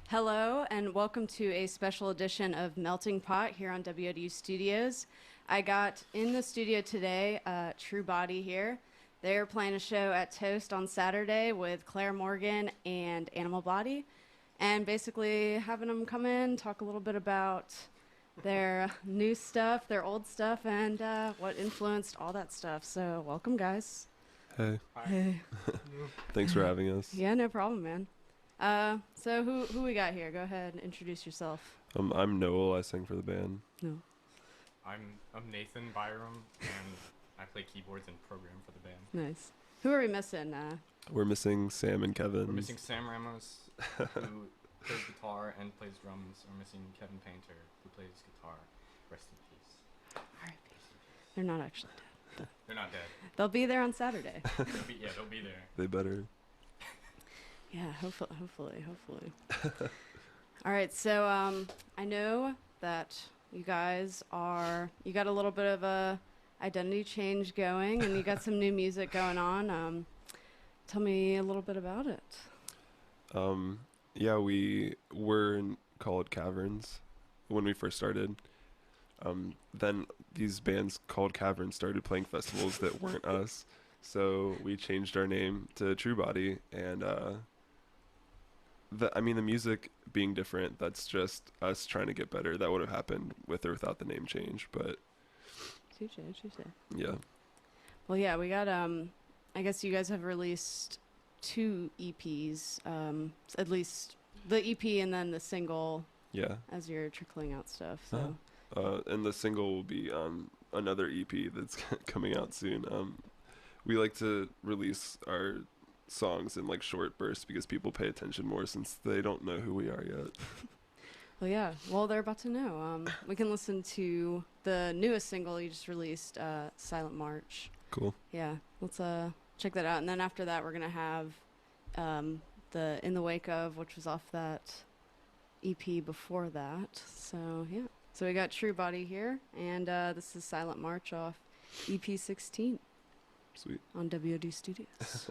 Hello, and welcome to a special edition of Melting Pot here on WODU Studios. I got in the studio today, True Body here. They're playing a show at Toast on Saturday with Claire Morgan and Animal Body, and basically having them come in, talk a little bit about their new stuff, their old stuff, and what influenced all that stuff. So welcome, guys. Hey. Hi. Hey. Thanks for having us. Yeah, no problem, man. So who we got here? Go ahead and introduce yourself. I'm Noel. I sing for the band. No. I'm Nathan Byram, and I play keyboards and program for the band. Nice. Who are we missing? We're missing Sam and Kevin. We're missing Sam Ramos, who plays guitar and plays drums. We're missing Kevin Painter, who plays guitar. Rest in peace. R.I.P. They're not actually dead. They're not dead. They'll be there on Saturday. They'll be there. They better. Yeah, hopefully. All right, so I know that you guys you got a little bit of a identity change going, and you got some new music going on. Tell me a little bit about it. Yeah, we were called Caverns when we first started. Then these bands called Caverns started playing festivals that weren't us, so we changed our name to True Body, and the music being different, that's just us trying to get better. That would have happened with or without the name change, but Touche. yeah. Well, yeah, we got I guess you guys have released 2 EPs, at least the EP and then the single. Yeah. As you're trickling out stuff. So. And the single will be another EP that's coming out soon. We like to release our songs in like short bursts because people pay attention more since they don't know who we are yet. Well, yeah. Well, they're about to know. We can listen to the newest single you just released, Silent March. Cool. Yeah. Let's check that out. And then after that, we're going to have the In the Wake Of, which was off that EP before that. So, yeah. So we got True Body here, and this is Silent March off EP 16. Sweet. On WOD Studios.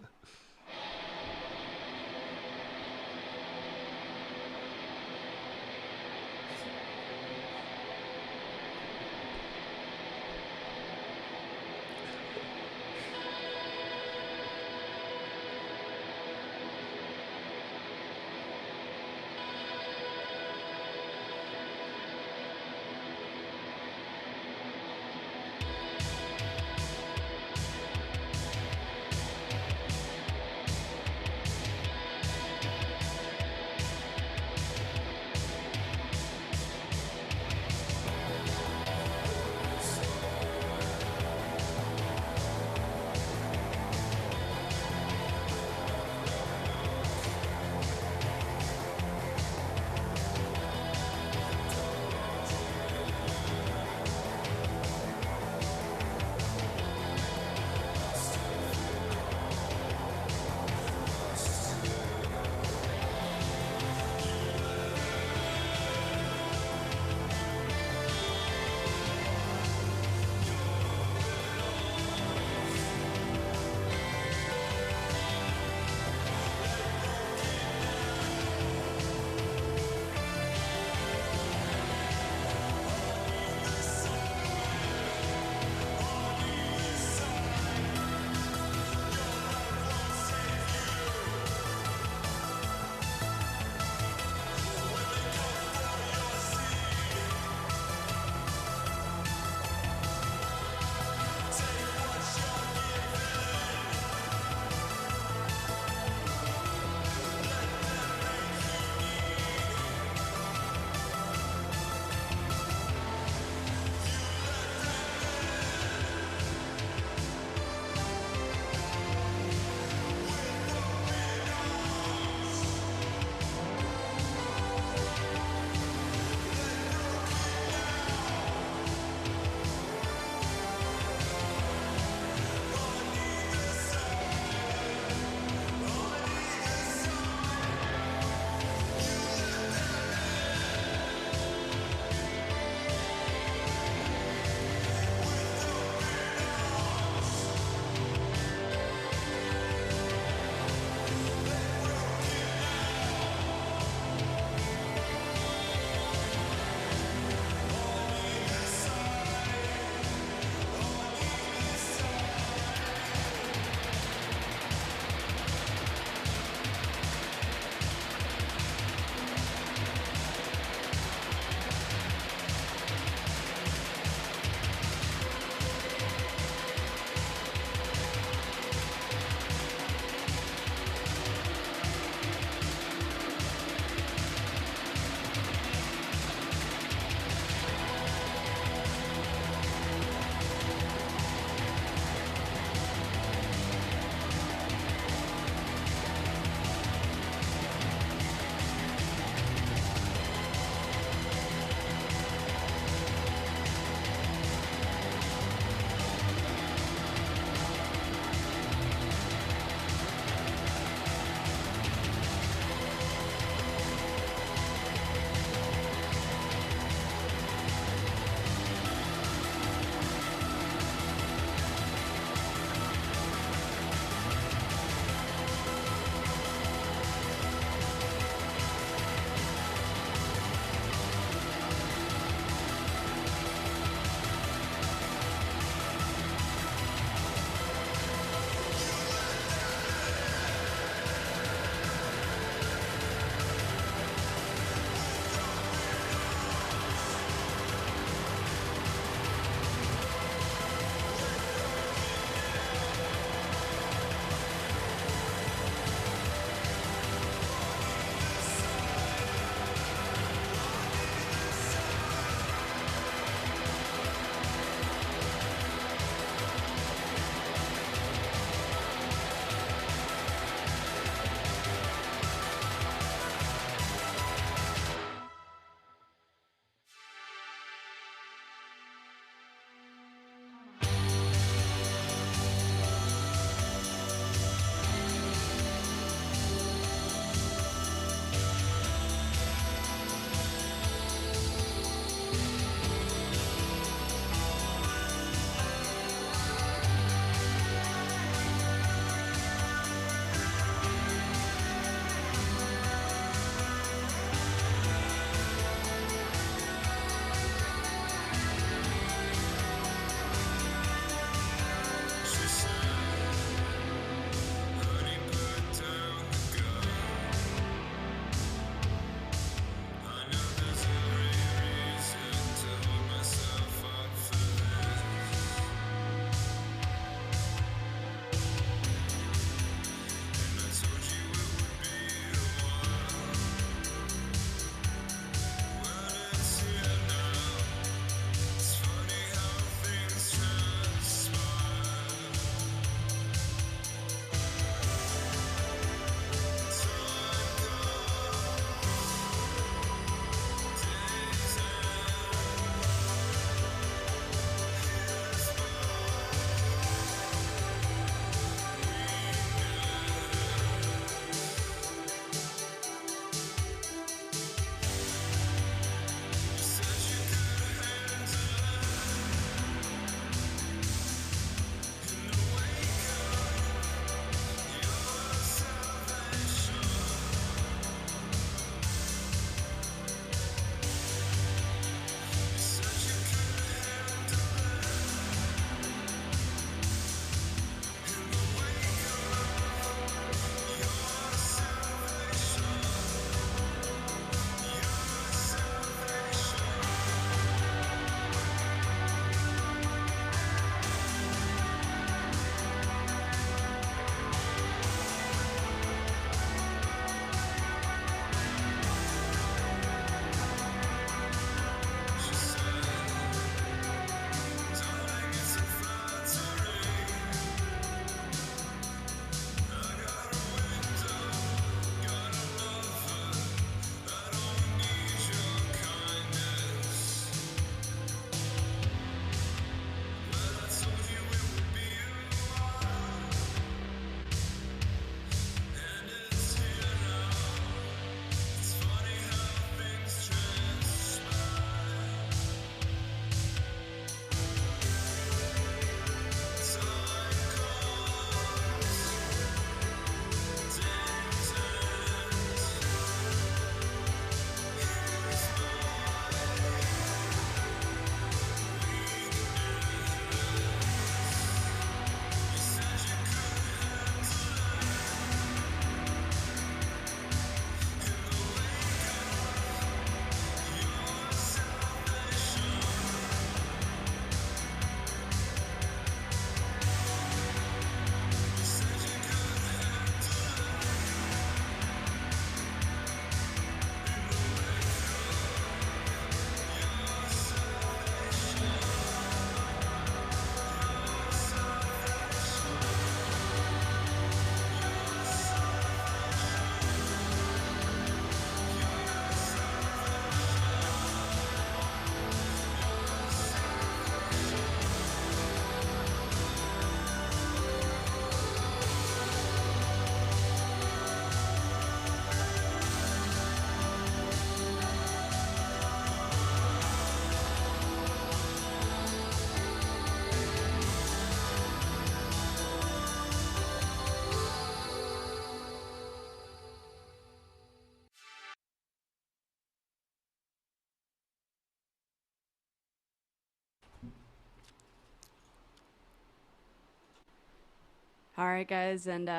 All right, guys, and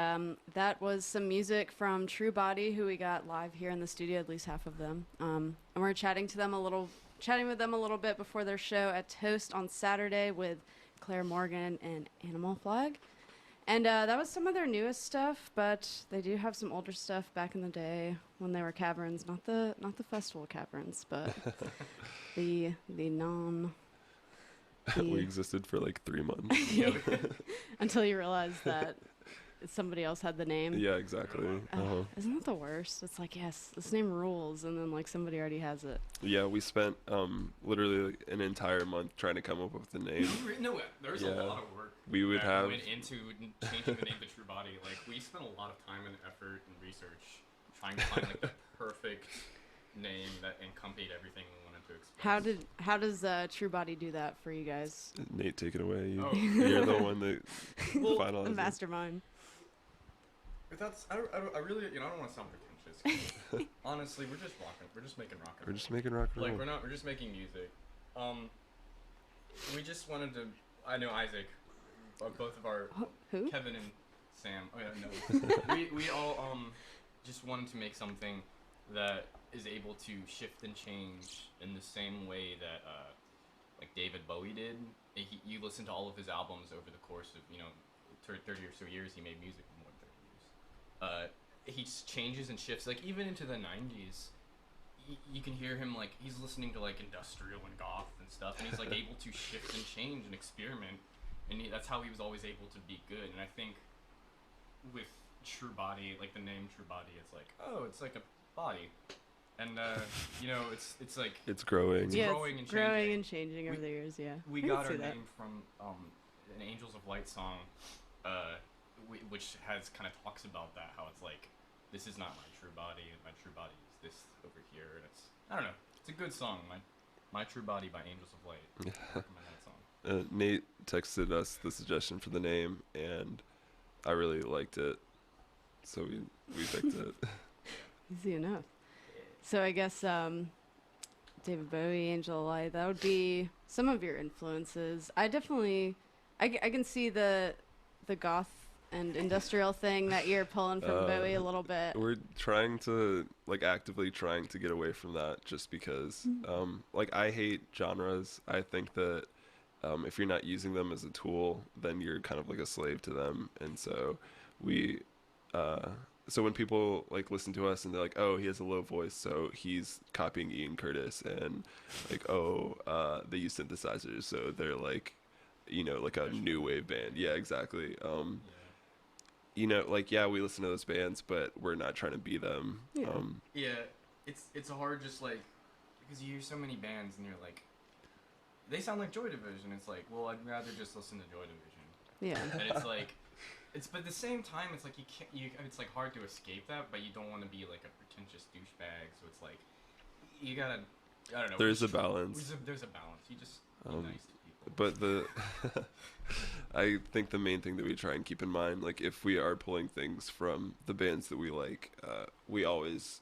that was some music from True Body, who we got live here in the studio, at least half of them. And we're chatting with them a little bit before their show at Toast on Saturday with Claire Morgan and Animal Flag. And that was some of their newest stuff, but they do have some older stuff back in the day when they were Caverns, not the festival Caverns, but the non. We existed for like 3 months. Until you realize that somebody else had the name. Yeah, exactly. Isn't that the worst? It's like, yes, this name rules, and then like somebody already has it. Yeah, we spent literally like, an entire month trying to come up with the name. No, there's a lot of work we would have went into changing the name to True Body. Like, we spent a lot of time and effort and research trying to find like the perfect name that encompassed everything we wanted to express. How does True Body do that for you guys? Nate, take it away. You're the one that finalized The it. mastermind. That's I really I don't want to sound pretentious. 'Cause honestly, we're just rocking. We're just making rock and roll. We're just making rock and roll. Like we're just making music. We just wanted to. I know Isaac, both of our Who? Kevin and Sam. Oh yeah, no. we all just wanted to make something that is able to shift and change in the same way that like David Bowie did. You listen to all of his albums over the course of 30 or so years. He made music for more than 30 years. He just changes and shifts. Like even into the 90s, you can hear him like he's listening to like industrial and goth and stuff, and he's like able to shift and change and experiment, and that's how he was always able to be good. And I think with True Body, like the name True Body, it's like it's like a body, and it's like it's growing. Yeah, growing and growing changing. and changing over the years. Yeah, We I got can our see that. name from an Angels of Light song, which has kind of talks about that, how it's like, this is not my true body, my true body is this over here, and it's, I don't know, it's a good song, My True Body by Angels of Light. I recommend that song. Nate texted us the suggestion for the name, and I really liked it, so we picked it. Easy enough. So I guess David Bowie, Angel of Light, that would be some of your influences. I definitely, I can see the goth and industrial thing that you're pulling from Bowie a little bit. We're trying to, actively trying to get away from that just because, I hate genres. I think that if you're not using them as a tool, then you're kind of like a slave to them. And so so when people listen to us and they're like, oh, he has a low voice, so he's copying Ian Curtis, and they use synthesizers, so they're like a new wave band. Yeah, exactly. We listen to those bands, but we're not trying to be them. Yeah. It's hard just because you hear so many bands and you're like, they sound like Joy Division. It's like, well, I'd rather just listen to Joy Division. Yeah. And it's like, but at the same time, it's like it's like hard to escape that, but you don't want to be like a pretentious douchebag. So it's like, you gotta, I don't know. There's a balance. There's a balance. You just be nice to people. But I think the main thing that we try and keep in mind, if we are pulling things from the bands that we like, we always,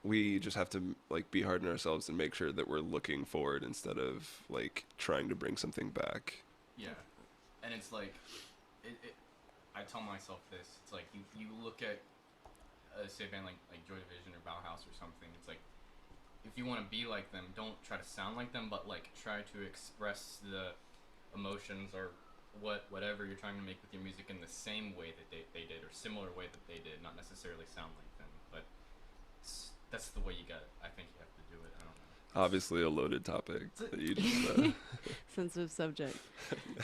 we just have to be hard on ourselves and make sure that we're looking forward instead of trying to bring something back. Yeah. And it's like, I tell myself this, it's like, you look at, say a band like Joy Division or Bauhaus or something, it's like, if you want to be like them, don't try to sound like them, but try to express the emotions or whatever you're trying to make with your music in the same way that they did, or similar way that they did, not necessarily sound like them, but that's the way I think you have to do it, I don't know. Obviously a loaded topic that you just sensitive subject.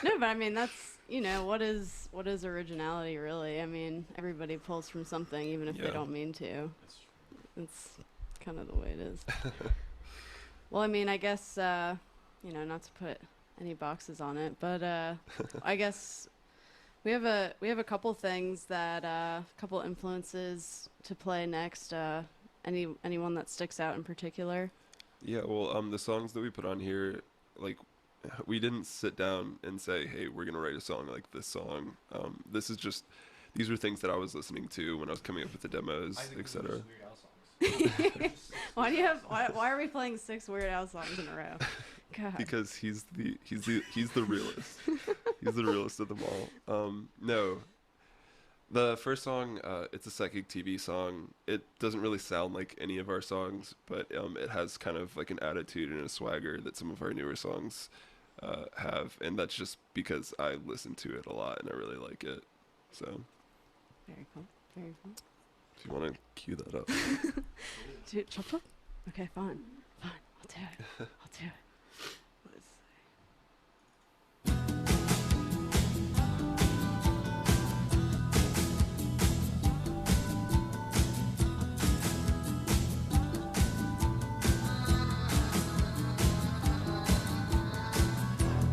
No, but I mean that's what is originality really? I mean everybody pulls from something even if they don't mean to. That's true. It's kind of the way it is. Well, I mean I guess not to put any boxes on it, but I guess we have a couple things that couple influences to play next. Anyone that sticks out in particular? Yeah, well, the songs that we put on here, we didn't sit down and say, hey, we're going to write a song like this song. These were things that I was listening to when I was coming up with the demos, etc. Why are we playing 6 Weird Al songs in a row? God. because he's the realist. He's the realist of them all. No, the first song, it's a Psychic TV song. It doesn't really sound like any of our songs, but it has kind of like an attitude and a swagger that some of our newer songs have, and that's just because I listen to it a lot and I really like it. So, Very cool. Very cool. if you want to cue that up. Do chop chop? Okay, fine. Fine. I'll do it. I'll do it. Let's see.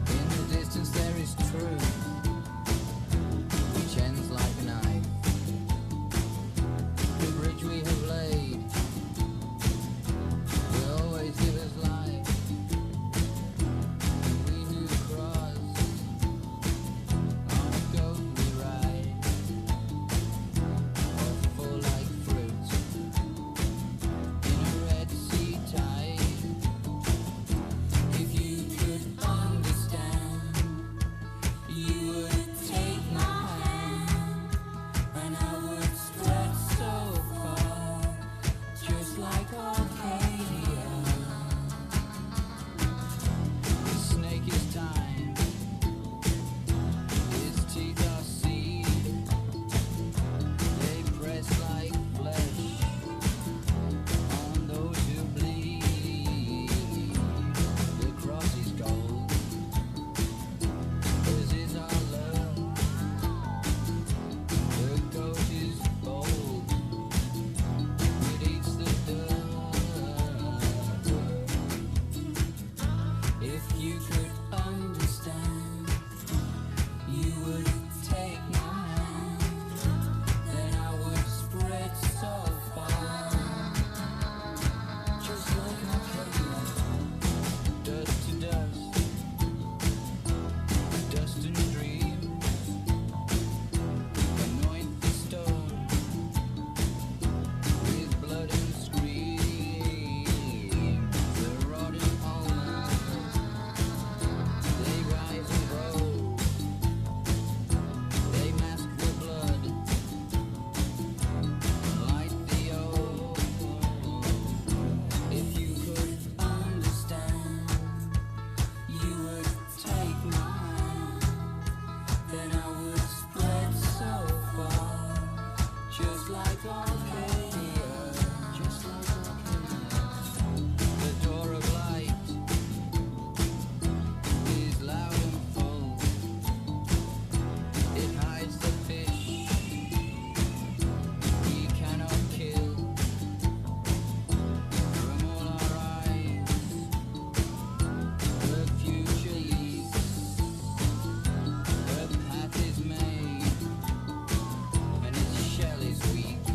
In the distance there is truth, which ends like a knife. The bridge we have laid will always give us life. And we who cross on a goat we ride, or fall like fruit in a Red Sea tide. If you could understand, you would take my hand, and I would spread so far, just like Arcadia. The snake is time, its teeth are seed, they press like flesh on those who bleed. The cross is gold, as is our love. The goat is bold, it eats the dust. If you could understand, you would take my hand, then I would spread so far, just like Arcadia. Dust to dust, dust and dreams, anoint the stone with blood and scream. The rotten almonds, they rise and grow, they mask the blood, light the old. If you could understand, you would take my hand, then I would spread so far, just like Arcadia, just like Arcadia. The door of light is loud and full, it hides the fish we cannot kill from all our eyes. The future leads, the path is made, and its shell is weak.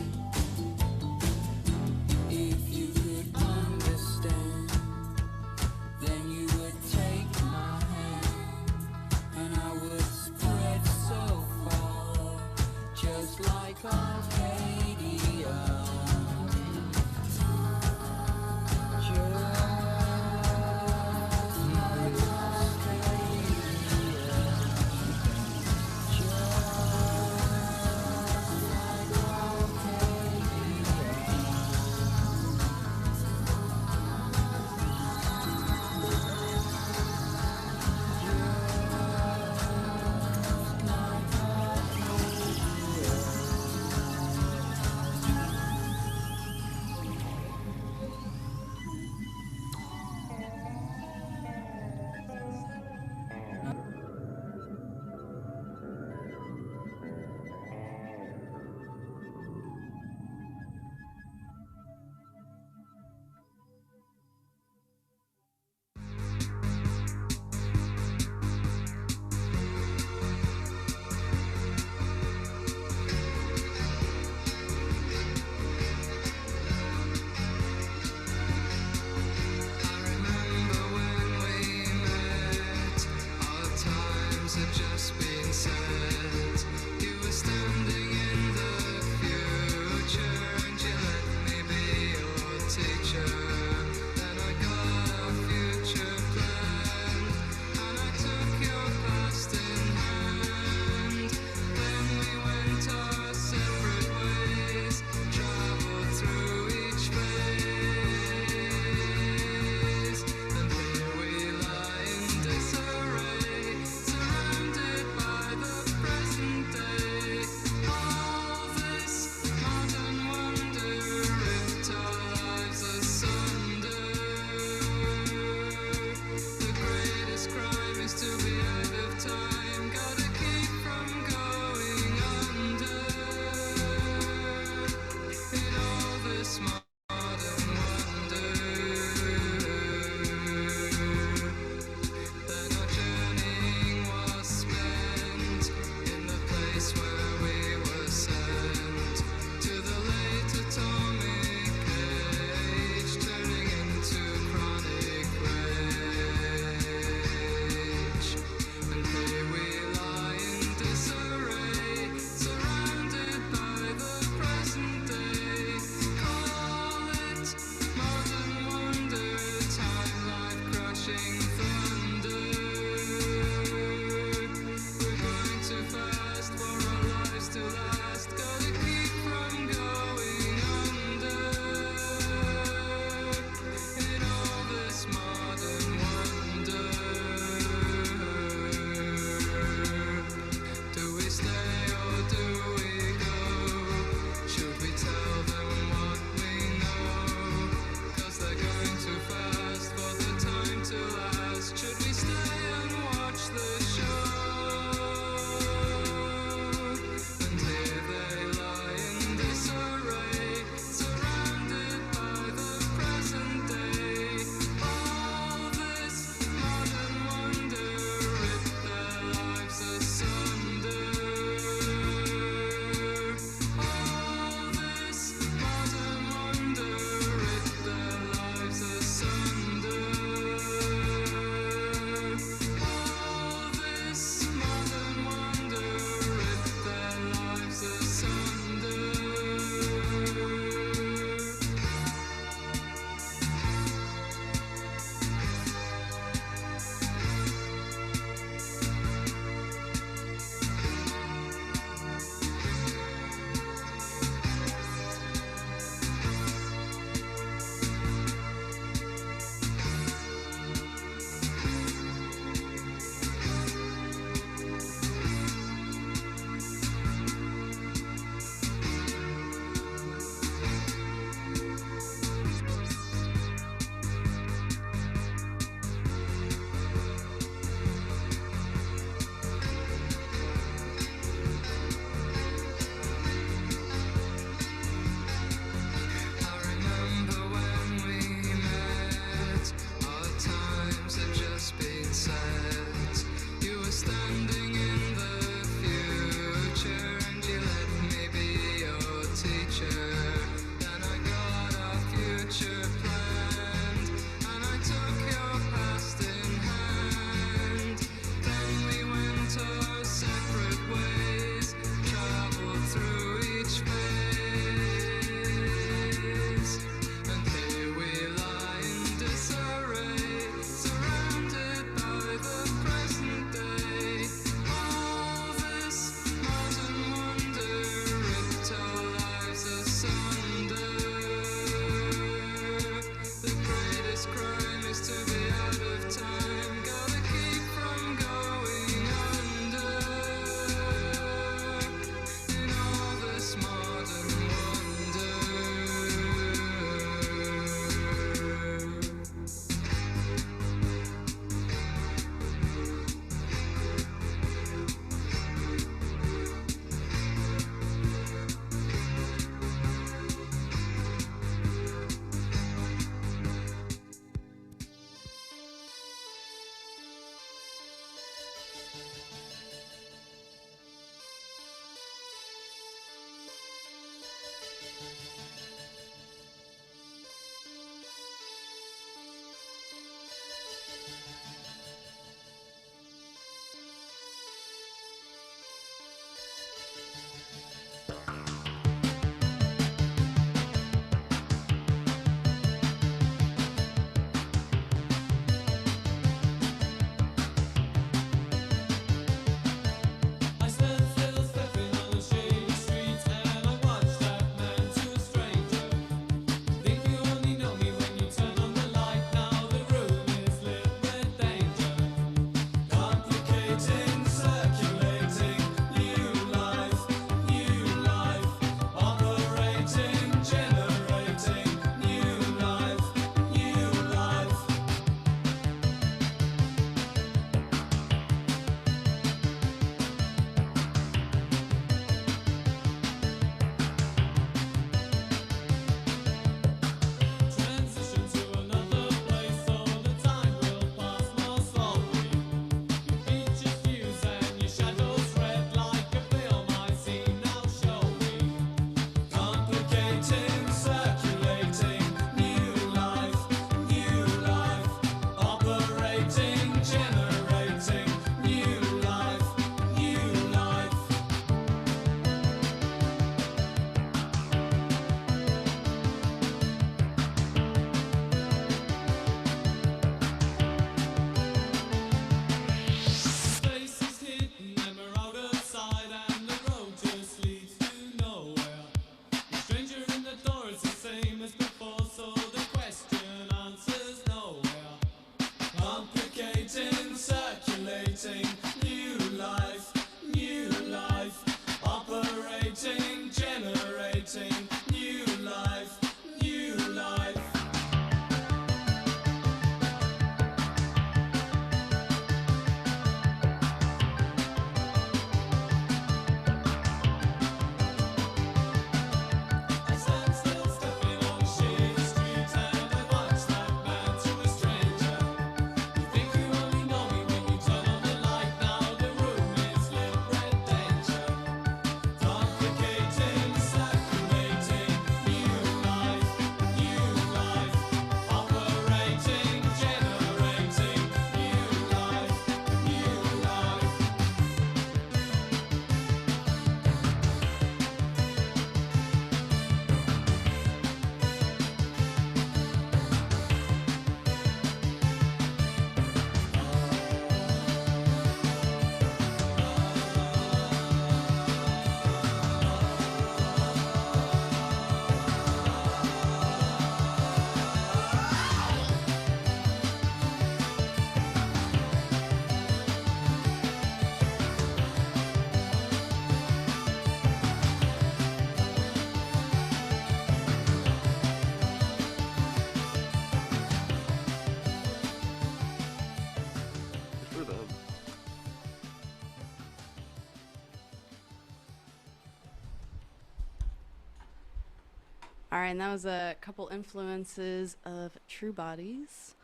All right, and that was a couple influences of True Bodies.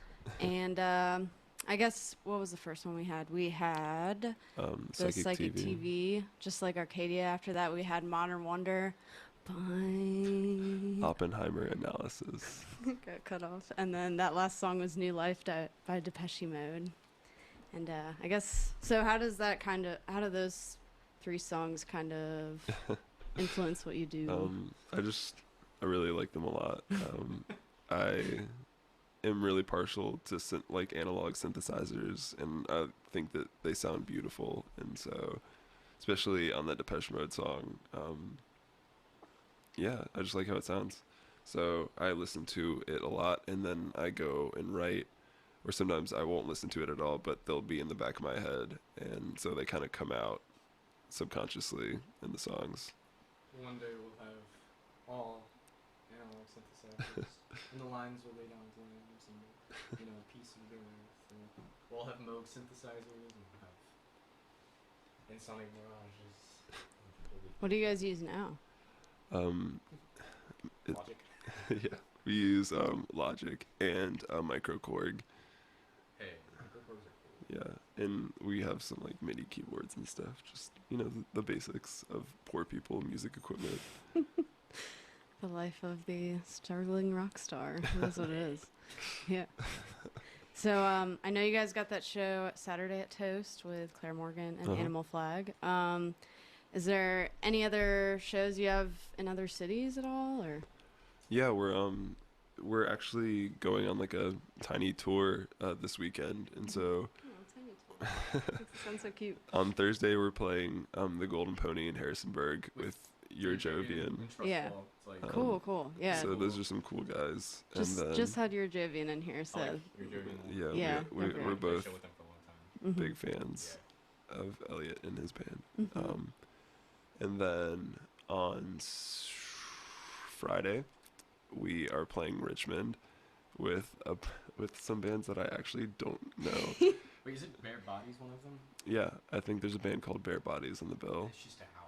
And I guess, what was the first one we had? We had the Psychic TV, just like Arcadia. After that, we had Modern Wonder by Oppenheimer Analysis. got cut off. And then that last song was New Life by Depeche Mode. And I guess, so how do those 3 songs kind of influence what you do? I really like them a lot. I am really partial to like analog synthesizers, and I think that they sound beautiful. And so, especially on that Depeche Mode song, yeah, I just like how it sounds. So I listen to it a lot, and then I go and write, or sometimes I won't listen to it at all, but they'll be in the back of my head, and so they kind of come out subconsciously in the songs. One day we'll have all analog synthesizers, and the lines will lay down to lines, and a piece of the earth. And we'll all have Moog synthesizers, and we'll have Insonic Mirages. What do you guys use now? Logic. Yeah, we use Logic and Microkorg. Hey, microcords are cool. Yeah, and we have some like MIDI keyboards and stuff. Just the basics of poor people music equipment. The life of the struggling rock star. That's what it is. Yeah. So I know you guys got that show Saturday at Toast with Claire Morgan and Animal Flag. Is there any other shows you have in other cities at all, or? Yeah, we're actually going on like a tiny tour this weekend, and so Tiny tour. That sounds so cute. on Thursday we're playing the Golden Pony in Harrisonburg with Your Jovian. Yeah. It's like, Cool. Yeah. So those are some cool guys. Just had your Jovian in here, so. You're joking. Yeah, Yeah, we're both Show with them for a long time. big fans of Elliot and his band. Mhm. And then on Friday, we are playing Richmond with some bands that I actually don't know. Wait, is it Bare Bodies one of them? Yeah, I think there's a band called Bare Bodies on the bill. It's just a house.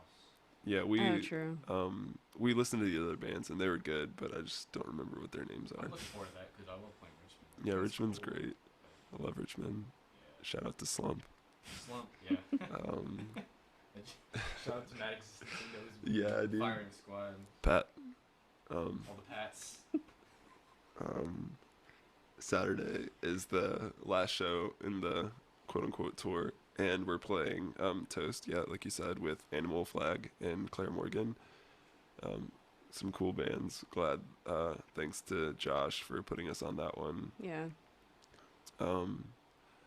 Yeah, Oh, true. we listened to the other bands and they were good, but I just don't remember what their names are. I'm looking forward to that because I love playing Richmond. Yeah, It's Richmond's cool. great. I love Richmond. Yeah. Shout out to Slump. Slump, yeah. Um, Shout out to Mad Existence Yeah, dude. Firing Squad, Pat. all the Pats. Saturday is the last show in the quote-unquote tour, and we're playing Toast, yeah, like you said, with Animal Flag and Claire Morgan. Some cool bands. Glad, thanks to Josh for putting us on that one. Yeah.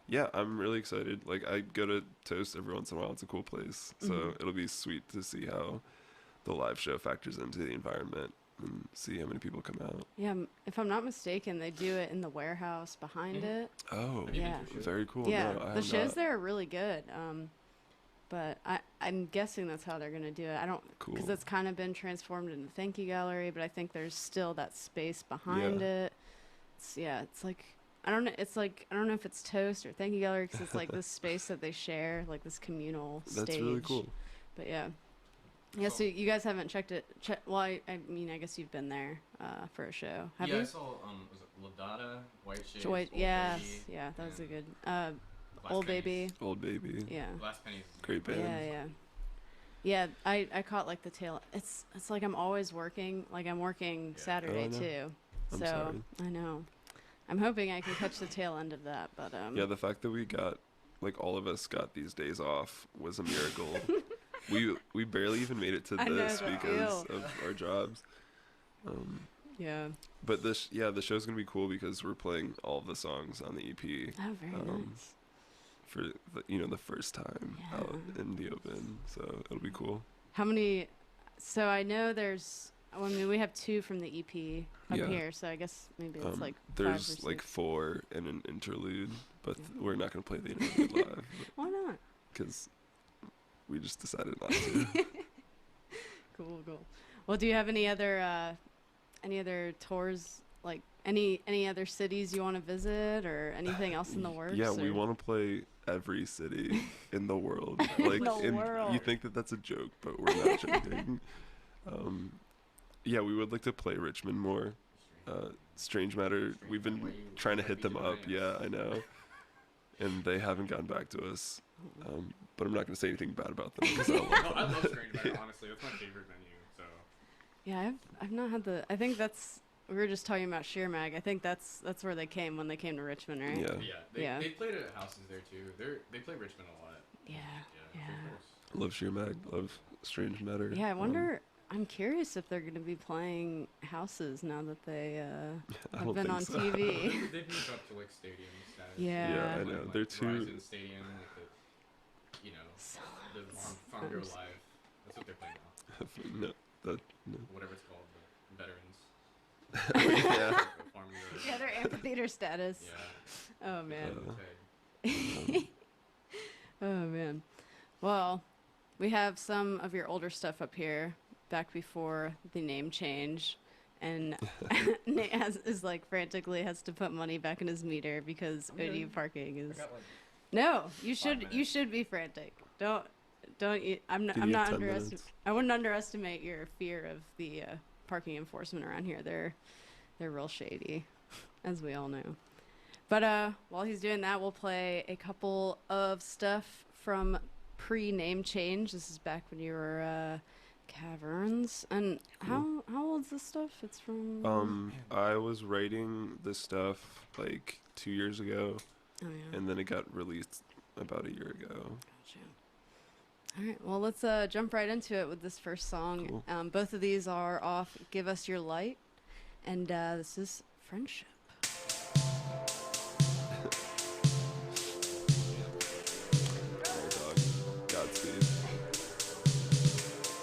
Yeah, I'm really excited. Like, I go to Toast every once in a while. It's a cool place, so Mhm. it'll be sweet to see how the live show factors into the environment and see how many people come out. Yeah, if I'm not mistaken, they do it in the warehouse behind Mhm. it. Oh, Have you been Yeah. to a show? very cool. Yeah, No, I the have shows not. there are really good. But I'm guessing that's how they're gonna do it. I don't, Cool. because it's kind of been transformed into Thank You Gallery, but I think there's still that space behind Yeah. it. It's like I don't know. It's like I don't know if it's Toast or Thank You Gallery because it's like this space that they share, like this communal stage. That's really cool. But yeah. Yeah, so you guys haven't checked it. Well, I mean, I guess you've been there for a show. Have yeah, you? I saw was it Ladada, White Shades, White, Old yeah, Baby, yeah, that was a and good. Glass Old Pennies. Baby, Old Baby. yeah, Glass Pennies. Great band. yeah. I caught like the tail. It's like I'm always working. Like I'm working Yeah. Saturday Oh, I know. too. I'm So sorry. I know. I'm hoping I can catch the tail end of that, but Yeah, the fact that we got, like, all of us got these days off was a miracle. we barely even made it to I know this the because feel. of our jobs. yeah. But the show's gonna be cool because we're playing all of the songs on the EP Oh, very nice. for the first time out Yeah. in the open. So it'll be cool. How many? So I know there's. I mean, we have 2 from the EP up Yeah. here, so I guess maybe it's like 5 or There's 6. like 4 and an interlude, but Yeah. we're not gonna play the interlude live Why not? because we just decided not to. Cool. Well, do you have any other tours, like any other cities you want to visit or anything else in the works? Yeah, we or- want to play every city in the world. Like, the world. You think that that's a joke, but we're not joking. Yeah, we would like to play Richmond more. Strange Matter, we've been trying to hit them up. Yeah, I know. And they haven't gotten back to us. But I'm not going to say anything bad about them. 'Cause I love No, them. I love Strange Matter, honestly. That's my favorite venue, so. Yeah, I've not had the. I think that's. We were just talking about Sheer Mag. I think that's where they came when they came to Richmond, right? Yeah. But yeah, Yeah. they played at houses there too. They play Richmond a lot. Yeah. Yeah. Yeah. Love Sheer Mag, love Strange Matter. Yeah, I wonder. I'm curious if they're going to be playing houses now that they I have don't been think on so. TV. They've moved up to like stadium status. Yeah. Yeah, I Like- know. like They're too. Verizon Stadium, like the, So the Farm Bureau Live. That's what they're playing now. No. Whatever it's called, the veterans. Yeah. Farm Bureau. yeah, they're amphitheater status. Yeah. Oh man. Okay. Oh man. Well, we have some of your older stuff up here back before the name change, and Nate is like frantically has to put money back in his meter because ODU parking is. No, you should be frantic. Don't you? I'm Give I'm you not 10 underestimating. minutes. I wouldn't underestimate your fear of the parking enforcement around here. They're real shady, as we all know. But while he's doing that, we'll play a couple of stuff from pre-name change. This is back when you were Caverns. And Cool. how old's this stuff? It's from. I was writing this stuff like 2 years ago, Oh yeah. and then it got released about a year ago. Gotcha. All right. Well, let's jump right into it with this first song. Cool. Both of these are off "Give Us Your Light," and this is "Friendship." Alright, dog. Godspeed. Friendship.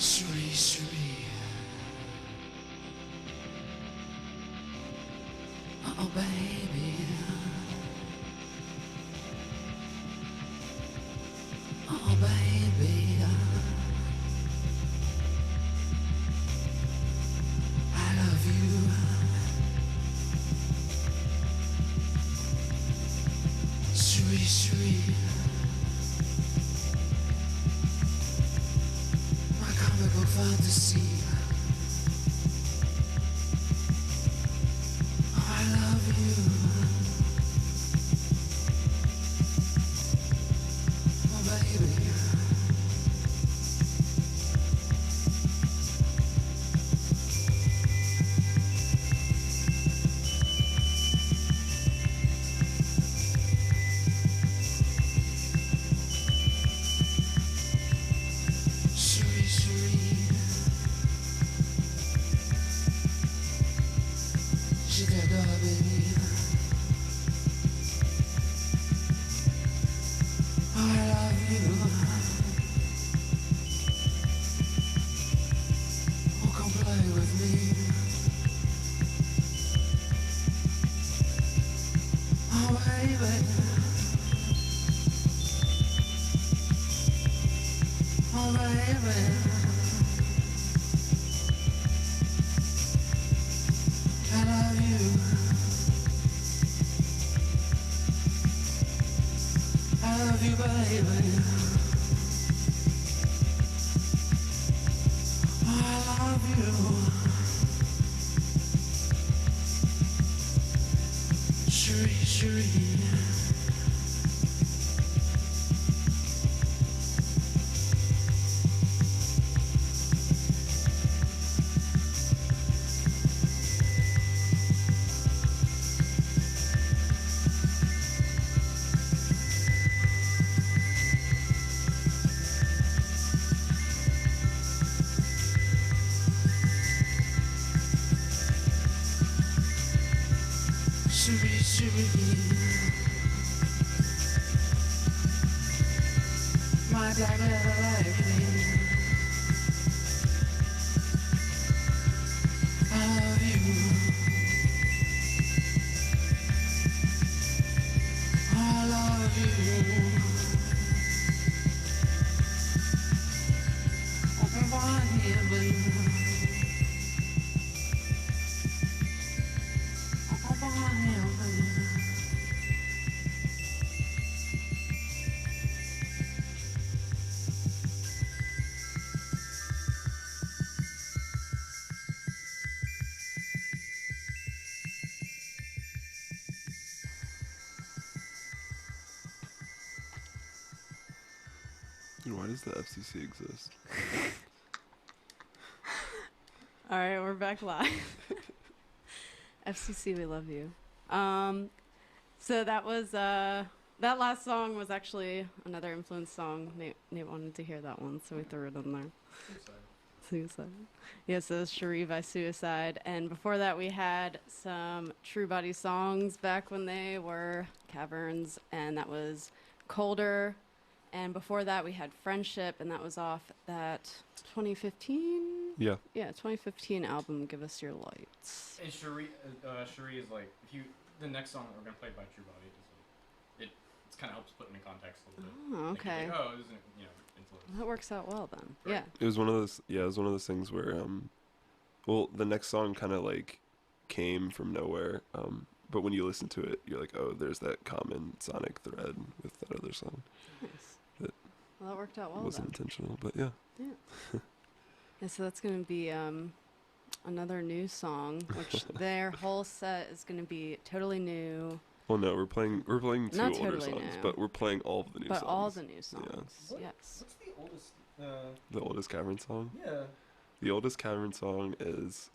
Shuri, Shuri. Oh, baby. Oh, baby. I love you. Shuri, Shuri. My comic book fantasy. I love you. Oh, baby. Shuri, Shuri. Je t'adore, baby. I love you. Oh, come play with me. Oh, baby. Oh, baby. I love you. I love you, baby. I love you. Shuri, Shuri. Shuri, Shuri. My dad never liked me. I love you. I love you. Oh, baby. Oh, baby. Dude, why does the FCC exist? All right, we're back live. FCC, we love you. So that was that last song was actually another Influence song. Nate wanted to hear that one, so we threw it in there. Suicide. Yes, it was Cherie by Suicide. And before that, we had some True Body songs back when they were Caverns, and that was Colder. And before that, we had Friendship, and that was off that 2015? Yeah. Yeah, 2015 album, Give Us Your Lights. And Cherie is like, if you, the next song that we're gonna play by True Body is like, it kind of helps put it in context a little bit. Oh, Like, you're okay. like, oh, this isn't, you know, influence. That works out well then. Right. Yeah. It was one of those. Yeah, it was one of those things where, well, the next song kind of like came from nowhere. But when you listen to it, you're like, oh, there's that common sonic thread with that other song. Nice. That Well, that worked out well wasn't then. intentional, but yeah. Yeah, so that's going to be another new song, which their whole set is going to be totally new, Well, no, we're playing two Not older totally songs, new. but we're playing all of the new but songs. all the new songs. What? Yes. What's the oldest? The oldest Cavern song. Yeah. The oldest Cavern song is,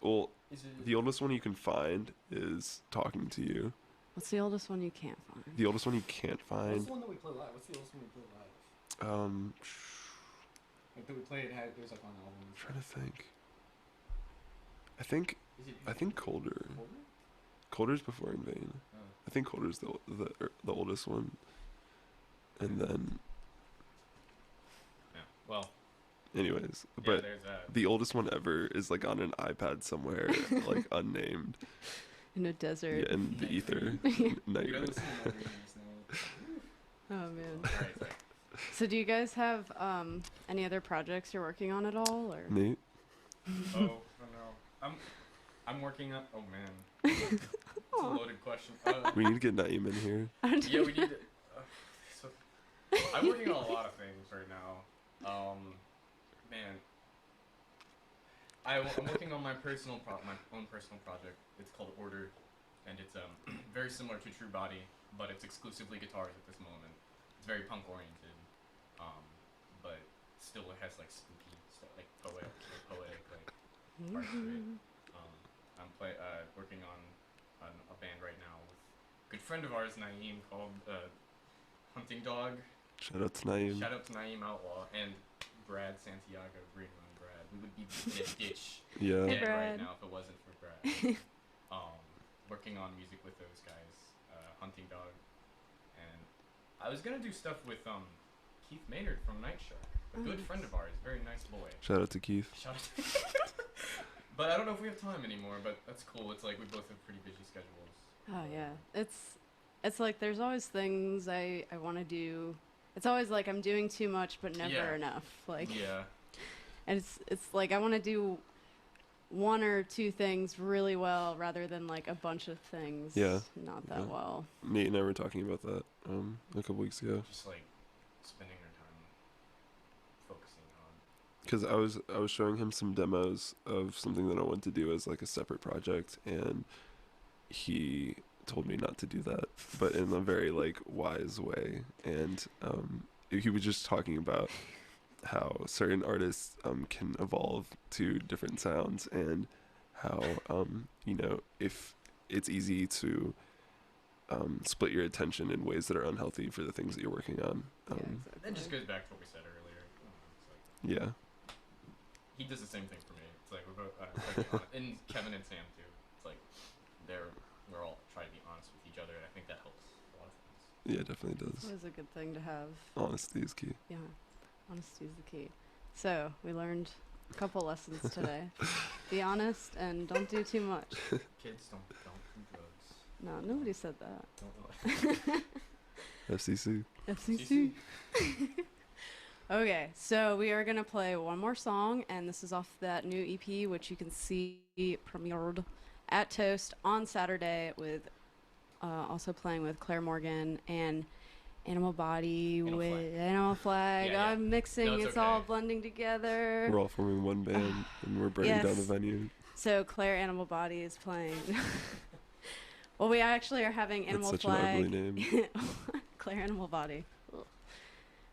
well, Is it? the oldest one you can find is "Talking to You." What's the oldest one you can't find? The oldest one you can't What's find. the one that we play live? What's the oldest one we play live? Like that we played. It was like on the album. I'm trying to think. I think Colder. Colder? Colder's before In Vain. Oh. I think Colder's the oldest one, and then Yeah. Well, Anyways, Yeah, but there's that. the oldest one ever is like on an iPad somewhere, like unnamed. In a desert. Yeah, in the ether. Night Dude, I Rain. listen to Night Rain last night. Oh man. Alright, sorry. So do you guys have any other projects you're working on at all, or? Nate? Oh no. I'm working on. Oh man. It's a loaded question. We need to get Naeem in here. Yeah, we need to. So, I'm working on a lot of things right now. Man. I'm working on my own personal project. It's called Order, and it's very similar to True Body, but it's exclusively guitars at this moment. It's very punk oriented, but still it has like spooky stuff, like poetic like parts to it. I'm working on a band right now with a good friend of ours, Naeem, called Hunting Dog. Shout out to Naeem. Shout out to Naeem Outlaw and Brad Santiago, Green Run Brad. We would be in a ditch Yeah. Hey, dead right Brad. now if it wasn't for Brad. Working on music with those guys, Hunting Dog, and I was gonna do stuff with Keith Maynard from Night Shark, a good friend of ours, very nice boy. Shout out to Keith. Shout out to But I don't know if we have time anymore, but that's cool. It's like we both have pretty busy schedules. Oh yeah, it's like there's always things I want to do. It's always like I'm doing too much but never Yeah. enough. Like, Yeah. and it's like I want to do one or two things really well rather than like a bunch of things Yeah. not that Yeah. well. Nate and I were talking about that a couple weeks ago. Just like spending our time focusing on. Because I was showing him some demos of something that I wanted to do as like a separate project, and he told me not to do that, but in a very like wise way. And he was just talking about how certain artists can evolve to different sounds, and how if it's easy to split your attention in ways that are unhealthy for the things that you're working on. That just goes back to what we said earlier. It's like Yeah. he does the same thing for me. It's like we're both, quite honest. And Kevin and Sam too. It's like we're all trying to be honest with each other, and I think that helps a lot of things. Yeah, it definitely It's does. always a good thing to have. Honesty is key. Yeah, honesty is the key. So we learned a couple lessons today. Be honest and don't do too much. Kids don't do drugs. No, nobody said that. Don't FCC. FCC. Okay, so we are gonna play one more song, and this is off that new EP, which you can see premiered at Toast on Saturday with also playing with Claire Morgan and Animal Body Animal with Flag. Animal Flag. Yeah, yeah. I'm mixing; No, it's it's all okay. blending together. We're all forming one band, and we're burning down the Yes. venue. So Claire Animal Body is playing. Well, we actually are having Animal That's such Flag. an ugly name. Claire Animal Body.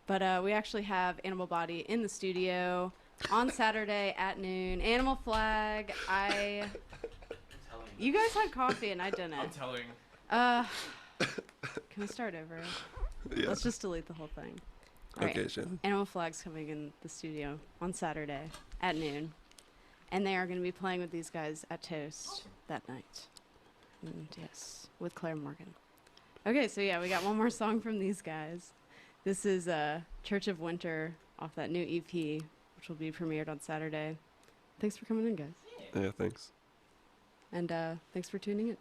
But we actually have Animal Body in the studio on Saturday at noon. Animal Flag. I'm telling You guys had coffee and I didn't. I'm telling. Can we start over? Yeah. Let's just delete the whole thing. All right. Okay, Shannon. Animal Flag's coming in the studio on Saturday at noon. And they are going to be playing with these guys at Toast Awesome. that night. And yes, with Claire Morgan. Okay, so yeah, we got one more song from these guys. This is Church of Winter off that new EP, which will be premiered on Saturday. Thanks for coming in, guys. Yeah, thanks. And thanks for tuning in.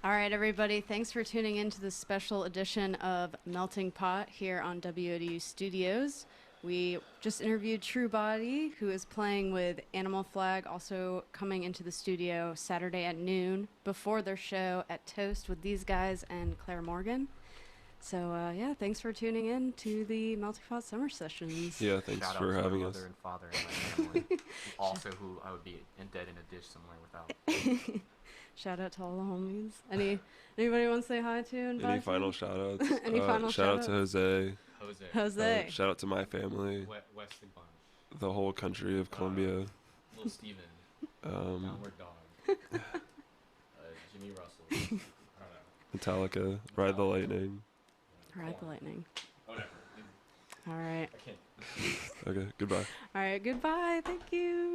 All right, everybody. Thanks for tuning in to this special edition of Melting Pot here on WODU Studios. We just interviewed True Body, who is playing with Animal Flag, also coming into the studio Saturday at noon before their show at Toast with these guys and Claire Morgan. So, yeah, thanks for tuning in to the Melting Pot Summer Sessions. Yeah, thanks Shout for out to having my us. mother and father and my family. Also, who I would be dead in a dish somewhere without. Shout out to all the homies. Anybody want to say hi to? And Any bye to? final shout outs? Any final shout out to shout-outs? Jose. Jose. Shout out to my family, Wesley Bunch. the whole country of Colombia. Little Steven. Downward Dog. Jimmy Russell. I don't know. Metallica, Ride the Lightning. Ride the lightning. Whatever. All right. I can't. Okay, goodbye. All right. Goodbye. Thank you.